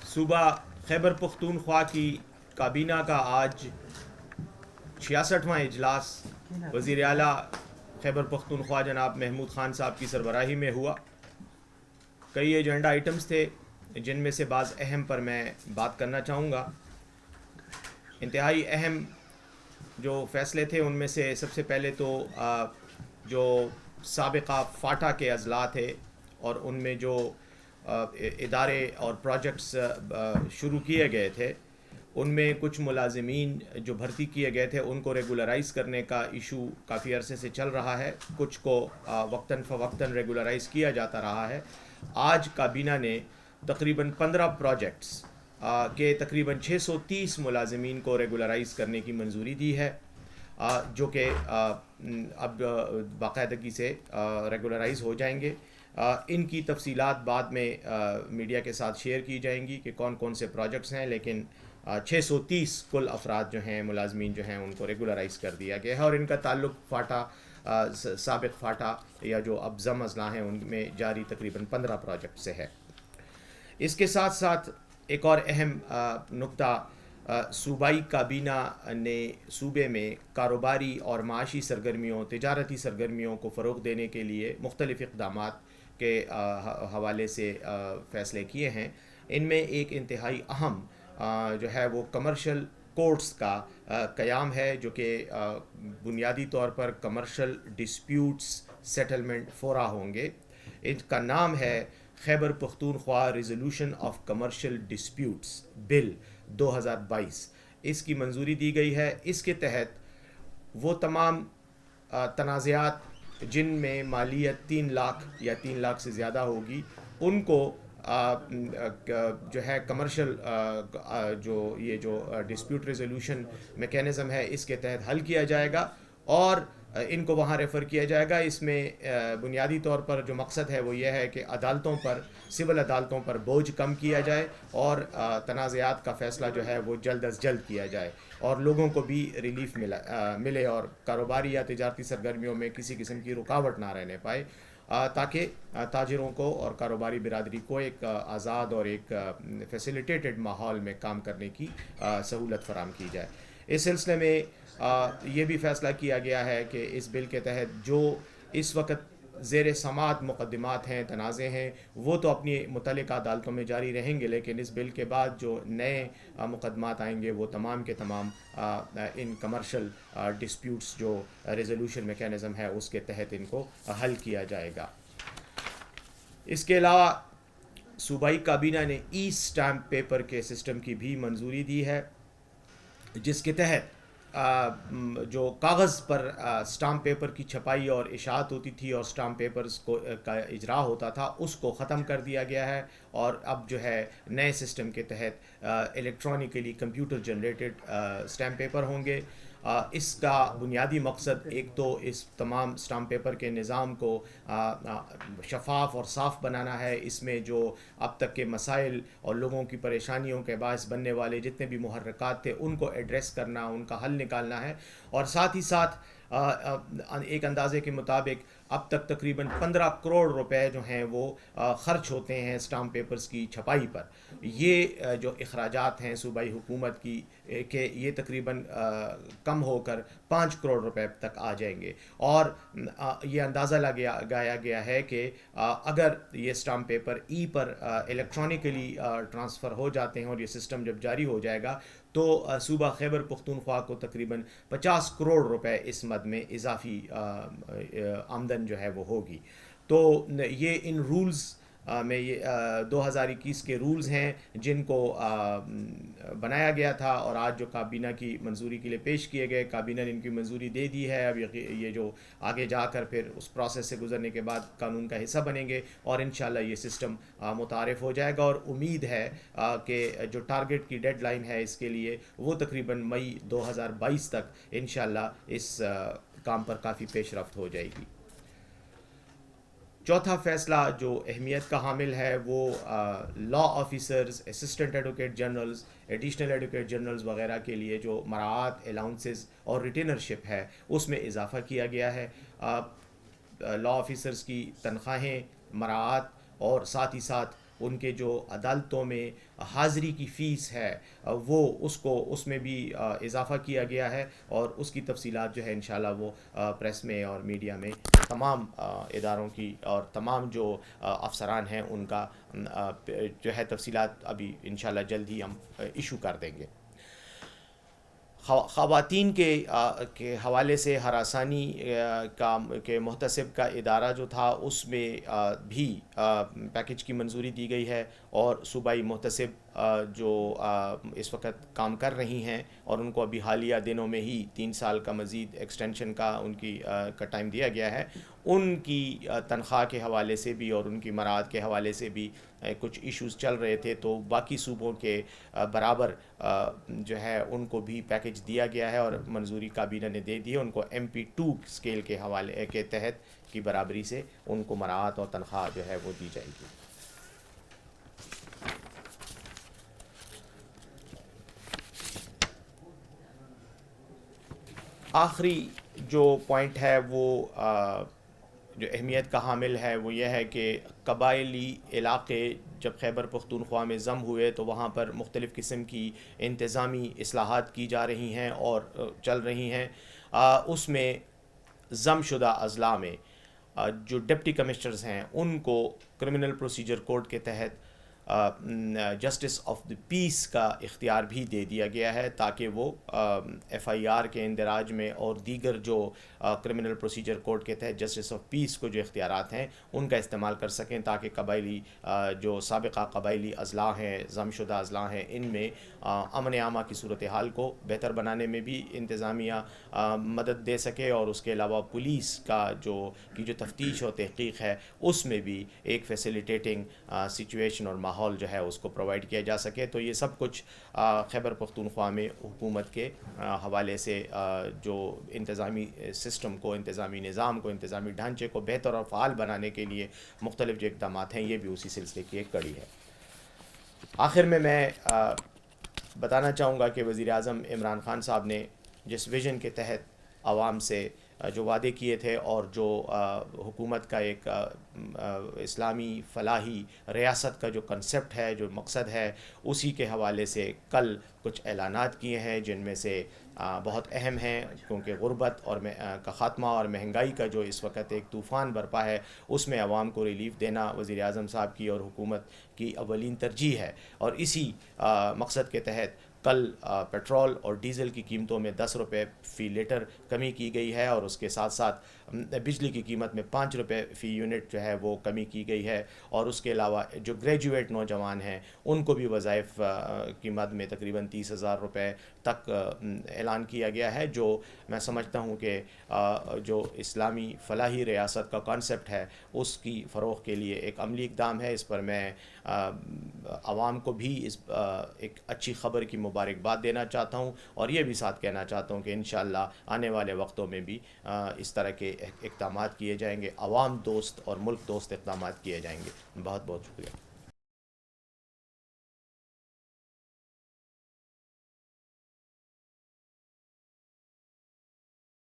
صوبہ خیبر پختونخوا کی کابینہ کا آج 66واں اجلاس وزیر اعلیٰ خیبر پختونخوا جناب محمود خان صاحب کی سربراہی میں ہوا. کئی ایجنڈا آئٹمز تھے جن میں سے بعض اہم پر میں بات کرنا چاہوں گا. انتہائی اہم جو فیصلے تھے ان میں سے سب سے پہلے تو جو سابقہ فاٹا کے اضلاع تھے اور ان میں جو ادارے اور پروجیکٹس شروع کیے گئے تھے ان میں کچھ ملازمین جو بھرتی کیے گئے تھے ان کو ریگولرائز کرنے کا ایشو کافی عرصے سے چل رہا ہے. کچھ کو وقتاً فوقتاً ریگولرائز کیا جاتا رہا ہے. آج کابینہ نے تقریباً 15 پروجیکٹس کے تقریباً 630 ملازمین کو ریگولرائز کرنے کی منظوری دی ہے جو کہ اب باقاعدگی سے ریگولرائز ہو جائیں گے. ان کی تفصیلات بعد میں میڈیا کے ساتھ شیئر کی جائیں گی کہ کون کون سے پروجیکٹس ہیں, لیکن 630 کل افراد جو ہیں ملازمین جو ہیں ان کو ریگولرائز کر دیا گیا ہے اور ان کا تعلق فاٹا سابق فاٹا یا جو اب ضم اضلاع ہیں ان میں جاری تقریباً 15 پروجیکٹ سے ہے. اس کے ساتھ ساتھ ایک اور اہم نقطہ, صوبائی کابینہ نے صوبے میں کاروباری اور معاشی سرگرمیوں تجارتی سرگرمیوں کو فروغ دینے کے لیے مختلف اقدامات کے حوالے سے فیصلے کیے ہیں. ان میں ایک انتہائی اہم جو ہے وہ کمرشل کورٹس کا قیام ہے جو کہ بنیادی طور پر کمرشل ڈسپیوٹس سیٹلمنٹ فورا ہوں گے. ان کا نام ہے Khyber Pakhtunkhwa resolution of commercial disputes bill 2022. اس کی منظوری دی گئی ہے. اس کے تحت وہ تمام تنازعات جن میں مالیت 3 لاکھ یا 3 لاکھ سے زیادہ ہوگی ان کو جو ہے کمرشل جو یہ جو ڈسپیوٹ ریزولوشن میکینزم ہے اس کے تحت حل کیا جائے گا اور ان کو وہاں ریفر کیا جائے گا. اس میں بنیادی طور پر جو مقصد ہے وہ یہ ہے کہ عدالتوں پر سول عدالتوں پر بوجھ کم کیا جائے اور تنازعات کا فیصلہ جو ہے وہ جلد از جلد کیا جائے اور لوگوں کو بھی ریلیف ملے اور کاروباری یا تجارتی سرگرمیوں میں کسی قسم کی رکاوٹ نہ رہنے پائے تاکہ تاجروں کو اور کاروباری برادری کو ایک آزاد اور ایک فیسیلیٹیٹڈ ماحول میں کام کرنے کی سہولت فراہم کی جائے. اس سلسلے میں یہ بھی فیصلہ کیا گیا ہے کہ اس بل کے تحت جو اس وقت زیر سماعت مقدمات ہیں تنازع ہیں وہ تو اپنی متعلقہ عدالتوں میں جاری رہیں گے, لیکن اس بل کے بعد جو نئے مقدمات آئیں گے وہ تمام کے تمام ان کمرشل ڈسپیوٹس جو ریزولوشن میکینزم ہے اس کے تحت ان کو حل کیا جائے گا. اس کے علاوہ صوبائی کابینہ نے ای اسٹامپ پیپر کے سسٹم کی بھی منظوری دی ہے جس کے تحت جو کاغذ پر اسٹامپ پیپر کی چھپائی اور اشاعت ہوتی تھی اور اسٹامپ پیپرز کو کا اجرا ہوتا تھا اس کو ختم کر دیا گیا ہے اور اب جو ہے نئے سسٹم کے تحت electronically computer generated stamp paper ہوں گے. اس کا بنیادی مقصد ایک تو اس تمام اسٹامپ پیپر کے نظام کو شفاف اور صاف بنانا ہے. اس میں جو اب تک کے مسائل اور لوگوں کی پریشانیوں کے باعث بننے والے جتنے بھی محرکات تھے ان کو ایڈریس کرنا, ان کا حل نکالنا ہے اور ساتھ ہی ساتھ ایک اندازے کے مطابق اب تک تقریباً 15 کروڑ روپے جو ہیں وہ خرچ ہوتے ہیں اسٹامپ پیپرز کی چھپائی پر. یہ جو اخراجات ہیں صوبائی حکومت کی کہ یہ تقریباً کم ہو کر 5 کروڑ روپے تک آ جائیں گے اور یہ اندازہ لگایا گیا ہے کہ اگر یہ اسٹامپ پیپر ای پر الیکٹرانکلی ٹرانسفر ہو جاتے ہیں اور یہ سسٹم جب جاری ہو جائے گا تو صوبہ خیبر پختونخوا کو تقریباً 50 کروڑ روپے اس مد میں اضافی آمدن جو ہے وہ ہوگی. تو یہ ان رولز میں یہ 2021 کے رولز ہیں جن کو بنایا گیا تھا اور آج جو کابینہ کی منظوری کے لیے پیش کیے گئے, کابینہ نے ان کی منظوری دے دی ہے. اب یہ جو آگے جا کر پھر اس پروسیس سے گزرنے کے بعد قانون کا حصہ بنیں گے اور انشاءاللہ یہ سسٹم متعارف ہو جائے گا اور امید ہے کہ جو ٹارگٹ کی ڈیڈ لائن ہے اس کے لیے وہ تقریباً مئی 2022 تک انشاءاللہ اس کام پر کافی پیش رفت ہو جائے گی. چوتھا فیصلہ جو اہمیت کا حامل ہے وہ law officers, assistant advocate generals, additional advocate generals وغیرہ کے لیے جو مراعات, الاؤنسز اور ریٹینرشپ ہے اس میں اضافہ کیا گیا ہے. لا آفیسرز کی تنخواہیں, مراعات اور ساتھ ہی ساتھ ان کے جو عدالتوں میں حاضری کی فیس ہے وہ اس میں بھی اضافہ کیا گیا ہے، اور اس کی تفصیلات جو ہے انشاءاللہ وہ پریس میں اور میڈیا میں تمام اداروں کی اور تمام جو افسران ہیں ان کا جو ہے تفصیلات ابھی انشاءاللہ جلد ہی ہم ایشو کر دیں گے۔ خواتین کے حوالے سے ہراسانی کے محتسب کا ادارہ جو تھا اس میں بھی پیکج کی منظوری دی گئی ہے، اور صوبائی محتسب جو اس وقت کام کر رہی ہیں اور ان کو ابھی حالیہ دنوں میں ہی 3 سال کا مزید ایکسٹینشن کا ان کی کا ٹائم دیا گیا ہے، ان کی تنخواہ کے حوالے سے بھی اور ان کی مراعات کے حوالے سے بھی کچھ ایشوز چل رہے تھے، تو باقی صوبوں کے برابر جو ہے ان کو بھی پیکج دیا گیا ہے، اور منظوری کابینہ نے دے دی ہے، ان کو MP2 اسکیل کے حوالے کے تحت کی برابری سے ان کو مراعات اور تنخواہ جو ہے وہ دی جائے گی۔ آخری جو پوائنٹ ہے وہ جو اہمیت کا حامل ہے وہ یہ ہے کہ قبائلی علاقے جب خیبر پختونخوا میں ضم ہوئے تو وہاں پر مختلف قسم کی انتظامی اصلاحات کی جا رہی ہیں اور چل رہی ہیں۔ اس میں ضم شدہ اضلاع میں جو ڈپٹی کمشنرز ہیں ان کو کرمنل پروسیجر کوڈ کے تحت جسٹس آف دی پیس کا اختیار بھی دے دیا گیا ہے، تاکہ وہ FIR کے اندراج میں اور دیگر جو کرمنل پروسیجر کوڈ کے تحت جسٹس آف پیس کو جو اختیارات ہیں ان کا استعمال کر سکیں، تاکہ قبائلی جو سابقہ قبائلی اضلاع ہیں، ضم شدہ اضلاع ہیں، ان میں امن عامہ کی صورتحال کو بہتر بنانے میں بھی انتظامیہ مدد دے سکے، اور اس کے علاوہ پولیس کا جو تفتیش و تحقیق ہے اس میں بھی ایک فیسیلیٹیٹنگ سچویشن اور ماحول جو ہے اس کو پرووائڈ کیا جا سکے۔ تو یہ سب کچھ خیبر پختونخوا میں حکومت کے حوالے سے جو انتظامی سسٹم کو، انتظامی نظام کو، انتظامی ڈھانچے کو بہتر اور فعال بنانے کے لیے مختلف جو اقدامات ہیں یہ بھی اسی سلسلے کی ایک کڑی ہے۔ آخر میں بتانا چاہوں گا کہ وزیر اعظم عمران خان صاحب نے جس ویژن کے تحت عوام سے جو وعدے کیے تھے اور جو حکومت کا ایک اسلامی فلاحی ریاست کا جو کنسپٹ ہے، جو مقصد ہے، اسی کے حوالے سے کل کچھ اعلانات کیے ہیں، جن میں سے بہت اہم ہیں، کیونکہ غربت اور کا خاتمہ اور مہنگائی کا جو اس وقت ایک طوفان برپا ہے اس میں عوام کو ریلیف دینا وزیر اعظم صاحب کی اور حکومت کی اولین ترجیح ہے، اور اسی مقصد کے تحت کل پیٹرول اور ڈیزل کی قیمتوں میں 10 روپے فی لیٹر کمی کی گئی ہے، اور اس کے ساتھ ساتھ بجلی کی قیمت میں 5 روپے فی یونٹ جو ہے وہ کمی کی گئی ہے، اور اس کے علاوہ جو گریجویٹ نوجوان ہیں ان کو بھی وظائف کی مد میں تقریباً 30,000 روپے تک اعلان کیا گیا ہے، جو میں سمجھتا ہوں کہ جو اسلامی فلاحی ریاست کا کانسیپٹ ہے اس کی فروغ کے لیے ایک عملی اقدام ہے۔ اس پر میں عوام کو بھی اس ایک اچھی خبر کی مبارکباد دینا چاہتا ہوں، اور یہ بھی ساتھ کہنا چاہتا ہوں کہ انشاءاللہ آنے والے وقتوں میں بھی اس طرح کے اقدامات کیے جائیں گے، عوام دوست اور ملک دوست اقدامات کیے جائیں گے۔ بہت بہت شکریہ۔